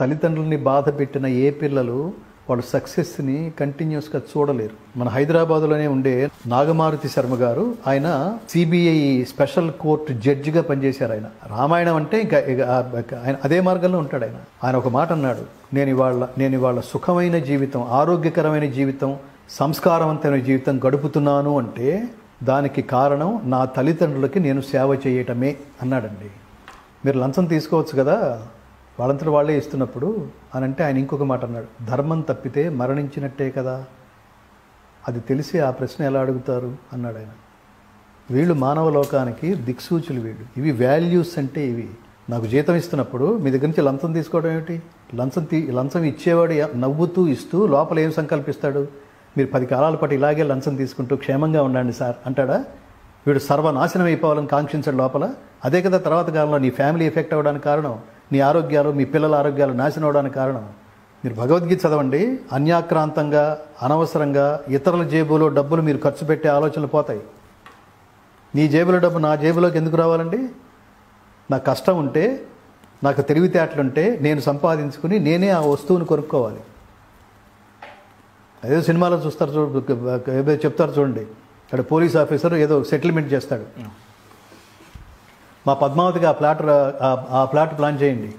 తల్లిదండ్రులని బాధ పెట్టిన ఏ పిల్లలు వాళ్ళ సక్సెస్ని కంటిన్యూస్గా చూడలేరు. మన హైదరాబాద్లోనే ఉండే నాగమారుతి శర్మ గారు, ఆయన సిబిఐ స్పెషల్ కోర్టు జడ్జిగా పనిచేశారు. ఆయన రామాయణం అంటే ఇంకా ఆయన అదే మార్గంలో ఉంటాడు. ఆయన ఒక మాట అన్నాడు, నేను ఇవాళ సుఖమైన జీవితం, ఆరోగ్యకరమైన జీవితం, సంస్కారవంతమైన జీవితం గడుపుతున్నాను అంటే దానికి కారణం నా తల్లిదండ్రులకి నేను సేవ చేయటమే అన్నాడండి. మీరు లంచం తీసుకోవచ్చు కదా వాళ్ళంతటి వాళ్ళే ఇస్తున్నప్పుడు అని అంటే ఆయన ఇంకొక మాట అన్నాడు, ధర్మం తప్పితే మరణించినట్టే కదా, అది తెలిసి ఆ ప్రశ్న ఎలా అడుగుతారు అన్నాడు ఆయన. వీళ్ళు మానవ లోకానికి దిక్సూచులు వీళ్ళు. ఇవి వాల్యూస్ అంటే ఇవి. నాకు జీతం ఇస్తున్నప్పుడు మీ దగ్గర నుంచి లంచం తీసుకోవడం ఏమిటి? లంచం ఇచ్చేవాడు నవ్వుతూ ఇస్తూ లోపల ఏం సంకల్పిస్తాడు? మీరు 10 కాలాల పాటు ఇలాగే లంచం తీసుకుంటూ క్షేమంగా ఉండండి సార్ అంటాడా? వీడు సర్వనాశనం అయిపోవాలని కాంక్షించాడు లోపల. అదే కదా తర్వాత కాలంలో నీ ఫ్యామిలీ ఎఫెక్ట్ అవ్వడానికి కారణం, నీ ఆరోగ్యాలు, మీ పిల్లల ఆరోగ్యాలు నాశనం అవడానికి కారణం. మీరు భగవద్గీత చదవండి, అన్యాక్రాంతంగా అనవసరంగా ఇతరుల జేబులో డబ్బులు మీరు ఖర్చు పెట్టే ఆలోచనలు పోతాయి. నీ జేబులో డబ్బు నా జేబులోకి ఎందుకు రావాలండి? నాకు కష్టం ఉంటే, నాకు తెలివితేటలుంటే నేను సంపాదించుకుని నేనే ఆ వస్తువుని కొనుక్కోవాలి. ఏదో సినిమాలో చూస్తారు, ఏదో చెప్తారు చూడండి, అక్కడ పోలీస్ ఆఫీసర్ ఏదో సెటిల్మెంట్ చేస్తాడు, మా పద్మావతికి ఆ ఫ్లాట్ ప్లాన్ చేయండి.